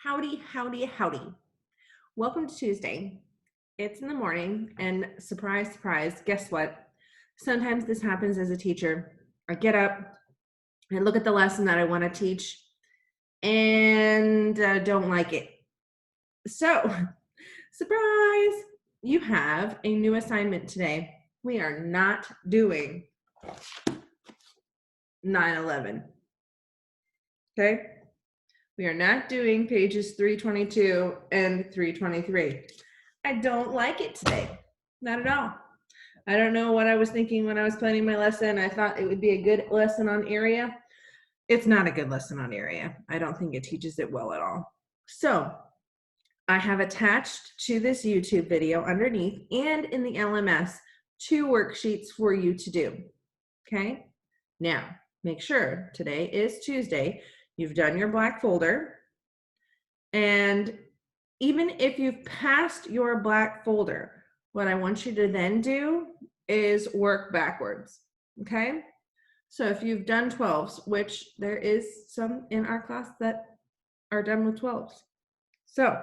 Howdy, howdy, howdy. Welcome to Tuesday. It's in the morning, and surprise, surprise, guess what? Sometimes this happens as a teacher. I get up, I look at the lesson that I want to teach, and don't like it. So, surprise, you have a new assignment today. We are not doing 9/11. Okay? We are not doing pages 322 and 323. I don't like it today. Not at all. I don't know what I was thinking when I was planning my lesson. I thought it would be a good lesson on area. It's not a good lesson on area. I don't think it teaches it well at all. So I have attached to this YouTube video underneath and in the LMS 2 worksheets for you to do. Okay? Now, make sure today is Tuesday. You've done your black folder. And even if you've passed your black folder, what I want you to then do is work backwards, okay? So if you've done 12s, which there is some in our class that are done with 12s. So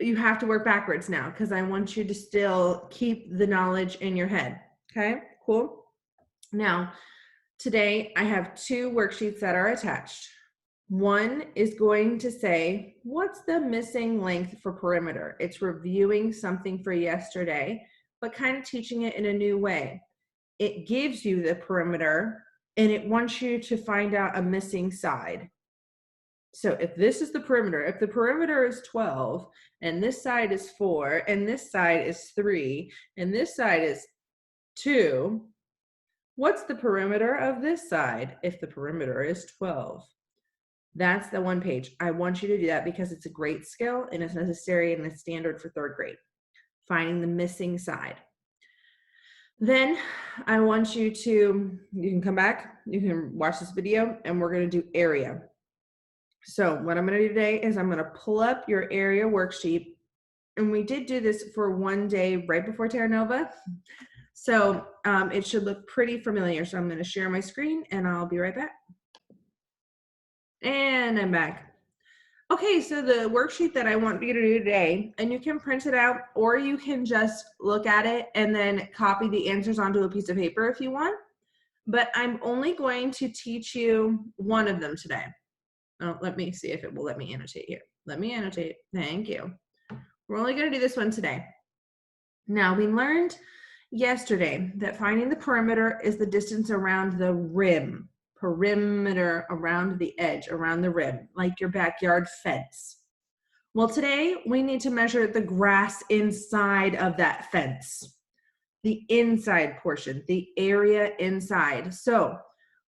you have to work backwards now because I want you to still keep the knowledge in your head, okay? Cool. Now, today I have 2 worksheets that are attached. One is going to say, what's the missing length for perimeter? It's reviewing something for yesterday, but kind of teaching it in a new way. It gives you the perimeter and it wants you to find out a missing side. So if this is the perimeter, if the perimeter is 12 and this side is 4 and this side is 3 and this side is 2, what's the perimeter of this side if the perimeter is 12? That's the one page. I want you to do that because it's a great skill and it's necessary and it's standard for 3rd grade. Finding the missing side. Then I want you can come back, you can watch this video, and we're going to do area. So what I'm going to do today is I'm going to pull up your area worksheet. And we did do this for one day right before Terra Nova. So it should look pretty familiar. So I'm going to share my screen and I'll be right back. And I'm back. Okay, so the worksheet that I want you to do today, and you can print it out or you can just look at it and then copy the answers onto a piece of paper if you want. But I'm only going to teach you one of them today. Oh, let me see if it will let me annotate here. Let me annotate. Thank you. We're only going to do this one today. Now, we learned yesterday that finding the perimeter is the distance around the rim. Perimeter around the edge, around the rim, like your backyard fence. Well, today we need to measure the grass inside of that fence, the inside portion, the area inside. So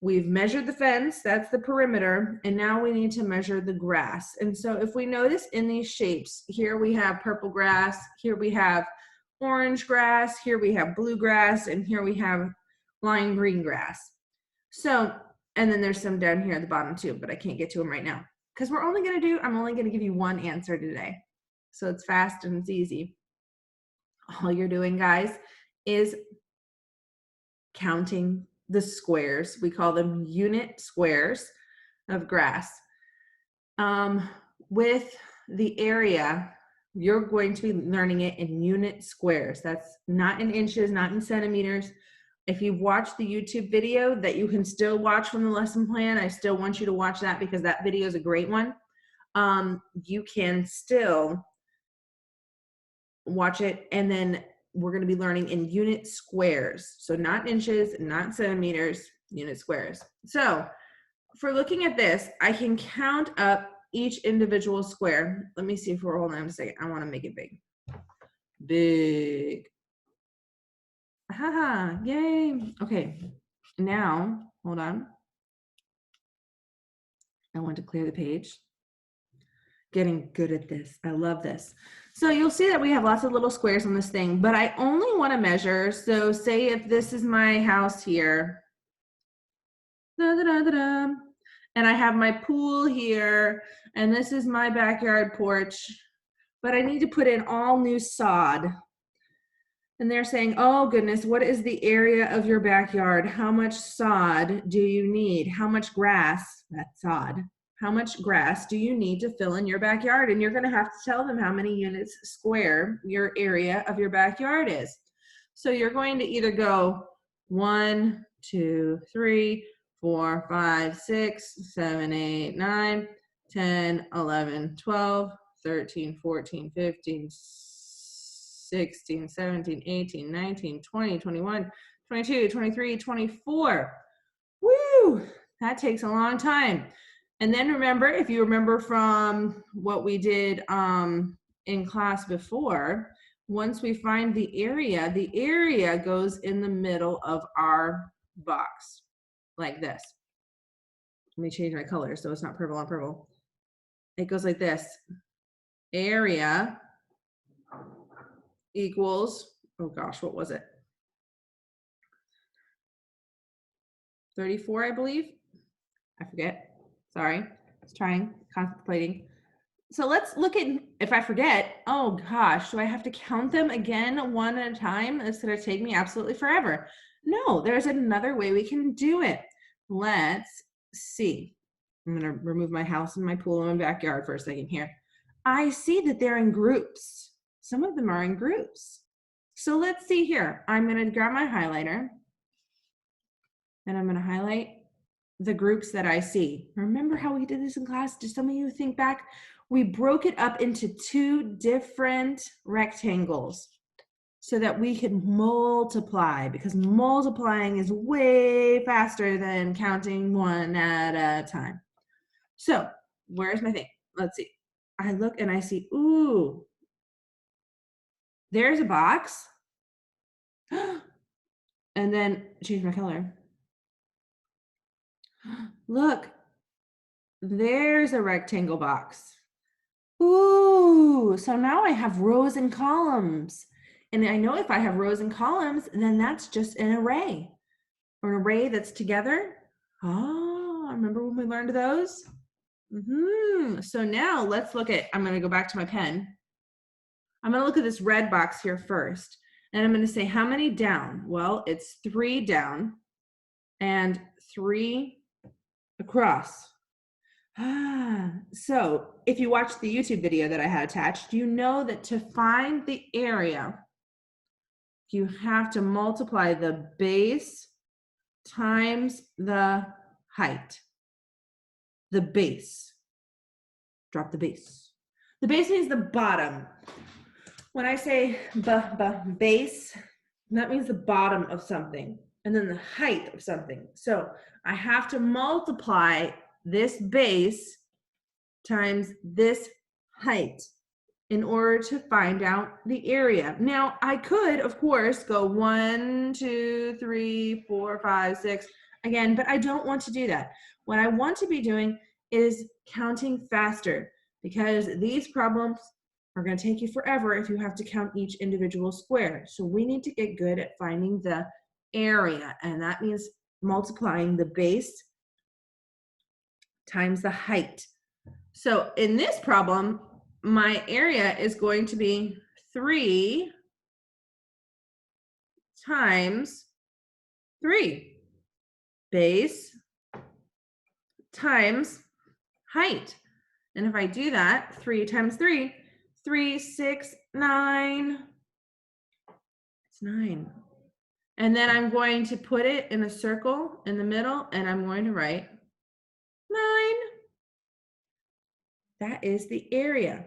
we've measured the fence, that's the perimeter, and now we need to measure the grass. And so if we notice in these shapes, here we have purple grass, here we have orange grass, here we have blue grass, and here we have lime green grass. So, and then there's some down here at the bottom too, but I can't get to them right now because I'm only going to give you one answer today. So it's fast and it's easy. All you're doing, guys, is counting the squares. We call them unit squares of grass. With the area, you're going to be learning it in unit squares. That's not in inches, not in centimeters. If you've watched the YouTube video that you can still watch from the lesson plan, I still want you to watch that because that video is a great one. You can still watch it, and then we're going to be learning in unit squares. So not inches, not centimeters, unit squares. So for looking at this, I can count up each individual square. Let me see if we're, hold on a second. I want to make it big. Big. Haha, yay. Okay, now, hold on. I want to clear the page. Getting good at this. I love this. So you'll see that we have lots of little squares on this thing, but I only want to measure. So say if this is my house here, and I have my pool here, and this is my backyard porch, but I need to put in all new sod. And they're saying, oh goodness, what is the area of your backyard? How much sod do you need? How much grass? That's sod. how much grass do you need to fill in your backyard? And you're going to have to tell them how many units square your area of your backyard is. So you're going to either go 1, 2, 3, 4, 5, 6, 7, 8, 9, 10, 11, 12, 13, 14, 15, 16, 17, 18, 19, 20, 21, 22, 23, 24. Woo! That takes a long time. And then remember, if you remember from what we did in class before, once we find the area goes in the middle of our box, like this. Let me change my color so it's not purple on purple. It goes like this. Area equals, oh gosh, what was it? 34, I believe. I forget. Sorry. I was trying, contemplating. So let's look at, if I forget, oh gosh, do I have to count them again one at a time? It's going to take me absolutely forever. No, there's another way we can do it. Let's see. I'm going to remove my house and my pool and my backyard for a second here. I see that they're in groups. Some of them are in groups. So let's see here. I'm going to grab my highlighter and I'm going to highlight the groups that I see. Remember how we did this in class? Did some of you think back? We broke it up into 2 different rectangles so that we could multiply, because multiplying is way faster than counting one at a time. So where's my thing? Let's see. I look and I see, ooh, there's a box. And then change my color. Look, there's a rectangle box. Ooh, so now I have rows and columns. And I know if I have rows and columns, then that's just an array. Or an array that's together. Oh, remember when we learned those? So now let's look at, I'm going to go back to my pen. I'm going to look at this red box here first. And I'm going to say, how many down? Well, it's 3 down and 3 across. So if you watch the YouTube video that I had attached, you know that to find the area, you have to multiply the base times the height. The base. Drop the base. The base means the bottom. When I say base, that means the bottom of something, and then the height of something. So I have to multiply this base times this height in order to find out the area. Now, I could, of course, go 1, 2, 3, 4, 5, 6 again, but I don't want to do that. What I want to be doing is counting faster, because these problems are going to take you forever if you have to count each individual square. So we need to get good at finding the area, and that means multiplying the base times the height. So in this problem, my area is going to be 3 times 3. Base times height. And if I do that, 3 times 3, 3, 6, 9. It's 9. And then I'm going to put it in a circle in the middle, and I'm going to write 9. That is the area.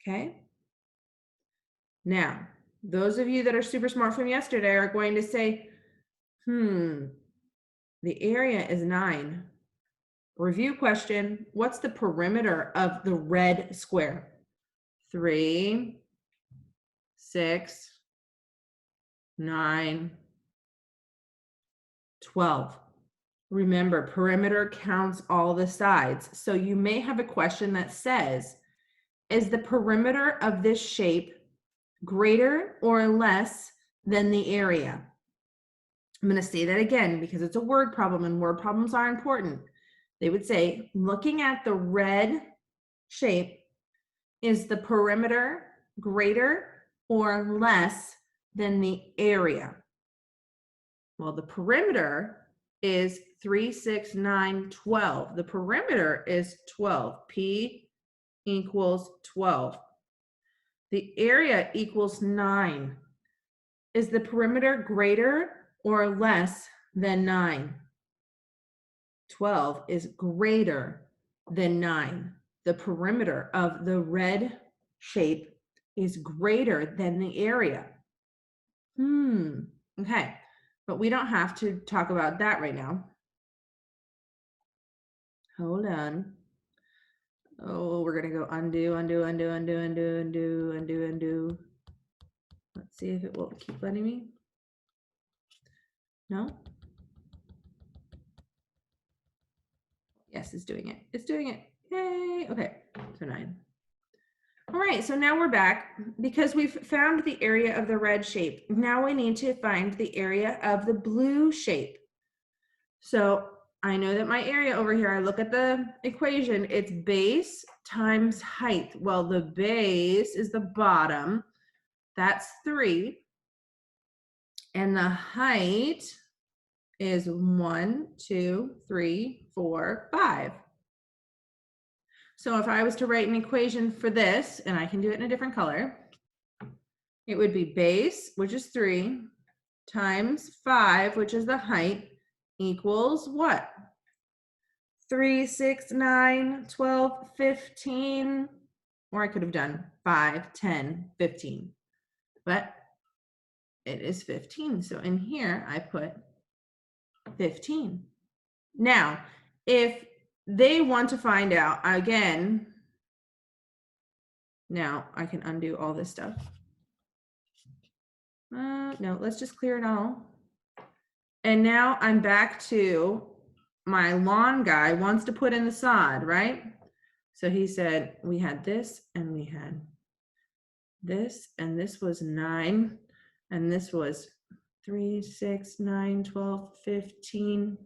Okay? Now, those of you that are super smart from yesterday are going to say, the area is 9. Review question, what's the perimeter of the red square? 3, 6, 9, 12. Remember, perimeter counts all the sides. So you may have a question that says, is the perimeter of this shape greater or less than the area? I'm going to say that again because it's a word problem and word problems are important. They would say, looking at the red shape, is the perimeter greater or less than the area? Well, the perimeter is 3, 6, 9, 12. The perimeter is 12. P equals 12. The area equals 9. Is the perimeter greater or less than 9? 12 is greater than 9. The perimeter of the red shape is greater than the area. Okay, but we don't have to talk about that right now. Hold on. Oh, we're gonna go undo, undo, undo, undo, undo, undo, undo, undo. Let's see if it will keep letting me. No? Yes, it's doing it. It's doing it. Yay. Okay, so 9. All right, so now we're back because we've found the area of the red shape. Now we need to find the area of the blue shape. So I know that my area over here, I look at the equation, it's base times height. Well, the base is the bottom, that's 3. And the height is 1, 2, 3, 4, 5. So if I was to write an equation for this, and I can do it in a different color, it would be base, which is 3, times 5, which is the height, equals what? 3, 6, 9, 12, 15, or I could have done 5, 10, 15, but it is 15. So in here, I put 15. Now, if they want to find out, again, now I can undo all this stuff. No, let's just clear it all. And now I'm back to my lawn guy wants to put in the sod, right? So he said, we had this and we had this, and this was 9, and this was 3, 6, 9, 12, 15.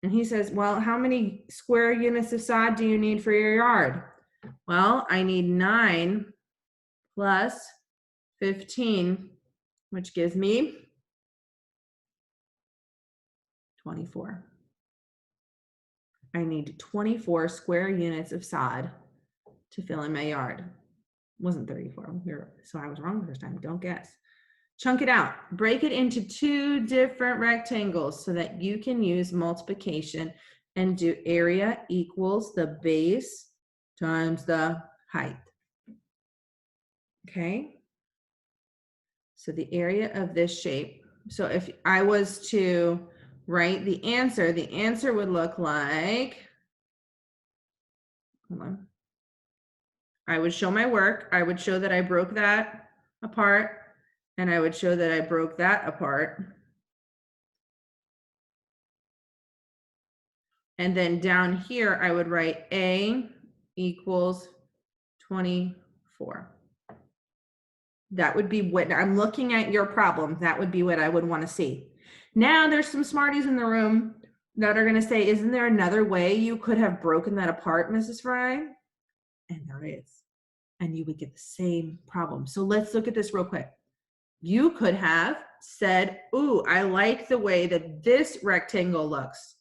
And he says, well, how many square units of sod do you need for your yard? Well, I need 9 plus 15, which gives me 24. I need 24 square units of sod to fill in my yard. It wasn't 34, so I was wrong the first time, don't guess. Chunk it out, break it into 2 different rectangles so that you can use multiplication and do area equals the base times the height. Okay, so the area of this shape. So if I was to write the answer would look like, hold on. I would show my work. I would show that I broke that apart, and I would show that I broke that apart. And then down here, I would write A equals 24. That would be what I'm looking at your problem. That would be what I would want to see. Now there's some smarties in the room that are going to say, isn't there another way you could have broken that apart, Mrs. Fry? And there is. And you would get the same problem. So let's look at this real quick. You could have said, ooh, I like the way that this rectangle looks.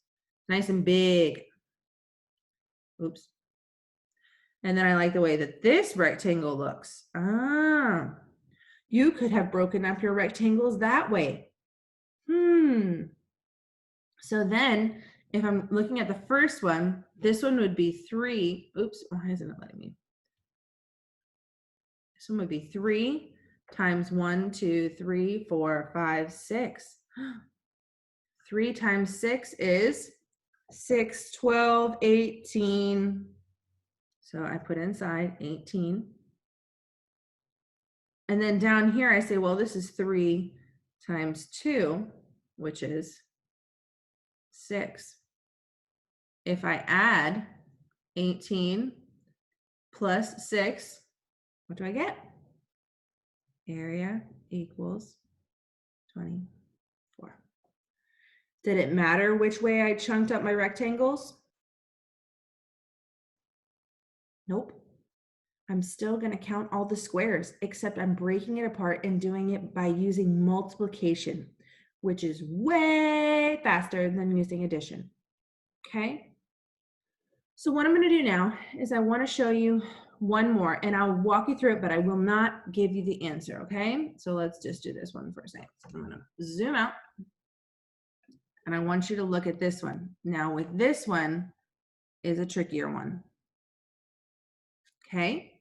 Nice and big. Oops. And then I like the way that this rectangle looks. You could have broken up your rectangles that way. So then if I'm looking at the first one, this one would be 3. Oops, why isn't it letting me? This one would be 3 times 1, 2, 3, 4, 5, 6. 3 times 6 is 6, 12, 18. So I put inside 18. And then down here I say, well, this is 3 times 2, which is 6. If I add 18 plus 6, what do I get? Area equals 24. Did it matter which way I chunked up my rectangles? Nope. I'm still going to count all the squares, except I'm breaking it apart and doing it by using multiplication. which is way faster than using addition. Okay? So what I'm going to do now is I want to show you one more, and I'll walk you through it, but I will not give you the answer, okay? So let's just do this one for a second. So I'm going to zoom out, and I want you to look at this one. Now with this one is a trickier one, okay?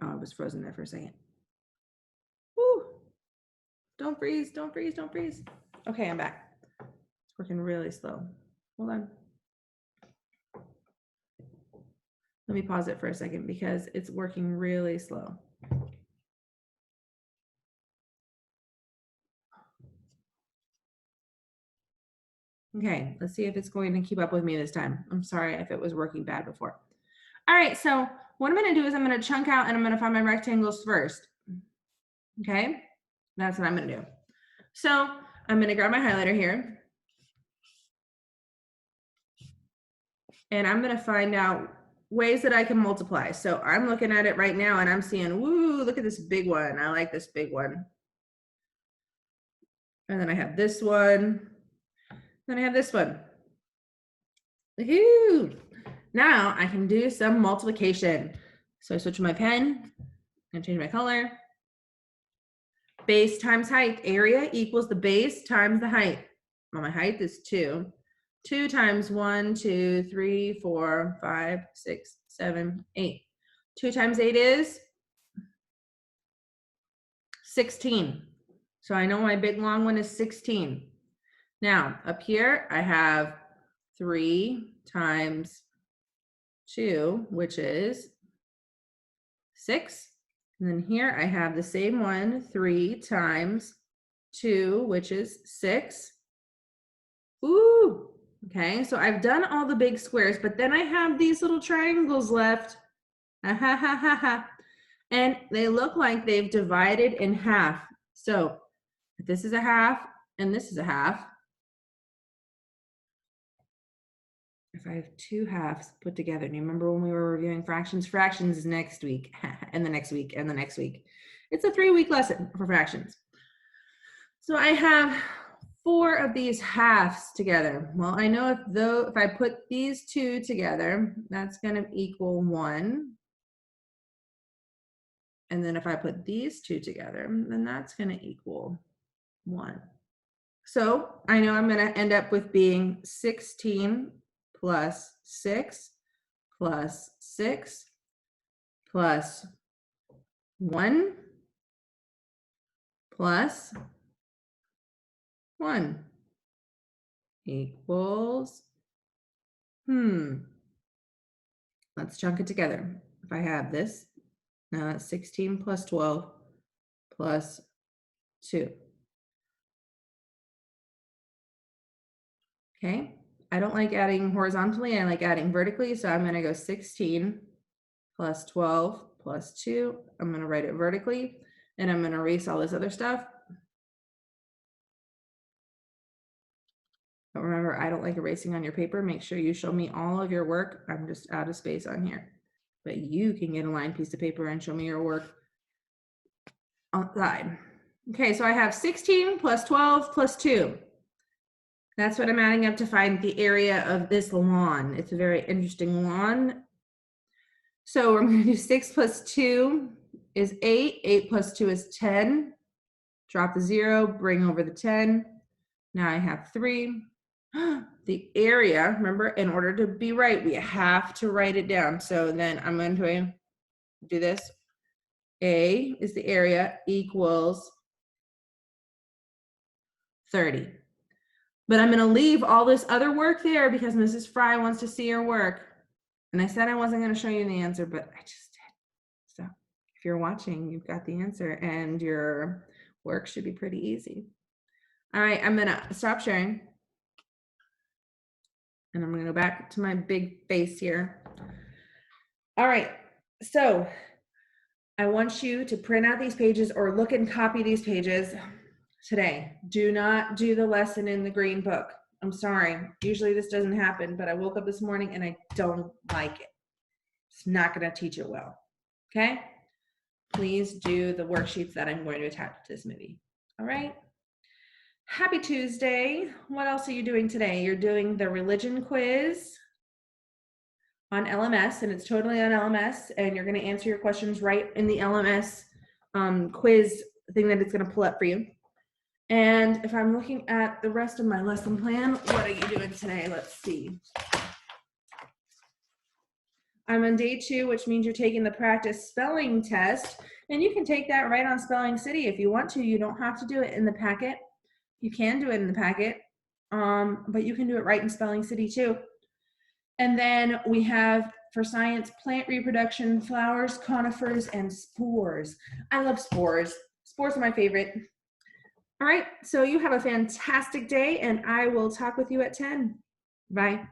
Oh, I was frozen there for a second. Woo! Don't freeze, don't freeze, don't freeze. Okay, I'm back. It's working really slow. Hold on. Let me pause it for a second because it's working really slow. Okay, let's see if it's going to keep up with me this time. I'm sorry if it was working bad before. All right, so what I'm going to do is I'm going to chunk out and I'm going to find my rectangles first. Okay, that's what I'm going to do. So I'm going to grab my highlighter here. And I'm going to find out ways that I can multiply. So I'm looking at it right now and I'm seeing, woo, look at this big one. I like this big one. And then I have this one. Then I have this one. Woohoo! Now I can do some multiplication. So I switch my pen and change my color. Base times height. Area equals the base times the height. Well, my height is 2. 2 times 1, 2, 3, 4, 5, 6, 7, 8. 2 times 8 is 16. So I know my big long one is 16. Now up here I have 3 times 2, which is 6. And then here I have the same one, 3 times 2, which is 6. Ooh, okay, so I've done all the big squares, but then I have these little triangles left. And they look like they've divided in half. So if this is a half and this is a half, if I have 2 halves put together, do you remember when we were reviewing fractions? Fractions is next week, and the next week, and the next week. It's a 3-week lesson for fractions. So I have 4 of these halves together. Well, I know if I put these 2 together, that's going to equal 1. And then if I put these 2 together, then that's going to equal 1. So I know I'm going to end up with being 16 plus 6 plus 6 plus 1 plus 1 equals, let's chunk it together. If I have this, now that's 16 plus 12 plus 2. Okay, I don't like adding horizontally, I like adding vertically, so I'm going to go 16 plus 12 plus 2. I'm going to write it vertically, and I'm going to erase all this other stuff. But remember, I don't like erasing on your paper. Make sure you show me all of your work. I'm just out of space on here. But you can get a lined piece of paper and show me your work on the side. Okay, so I have 16 plus 12 plus 2. That's what I'm adding up to find the area of this lawn. It's a very interesting lawn. So we're going to do 6 plus 2 is 8. 8 plus 2 is 10. Drop the 0, bring over the 10. Now I have 3. The area, remember, in order to be right, we have to write it down. So then I'm going to do this. A is the area equals 30. But I'm going to leave all this other work there because Mrs. Fry wants to see your work. And I said I wasn't going to show you the answer, but I just did. So if you're watching, you've got the answer and your work should be pretty easy. All right, I'm going to stop sharing. And I'm going to go back to my big face here. All right, so I want you to print out these pages or look and copy these pages today. Do not do the lesson in the green book. I'm sorry. Usually this doesn't happen, but I woke up this morning and I don't like it. It's not going to teach it well. Okay? Please do the worksheets that I'm going to attach to this movie. All right? Happy Tuesday. What else are you doing today? You're doing the religion quiz on LMS, and it's totally on LMS, and you're going to answer your questions right in the LMS quiz thing that it's going to pull up for you. And if I'm looking at the rest of my lesson plan, what are you doing today? Let's see. I'm on day 2, which means you're taking the practice spelling test, and you can take that right on Spelling City if you want to. You don't have to do it in the packet. You can do it in the packet, but you can do it right in Spelling City too. And then we have, for science, plant reproduction, flowers, conifers, and spores. I love spores. Spores are my favorite. All right, so you have a fantastic day, and I will talk with you at 10. Bye.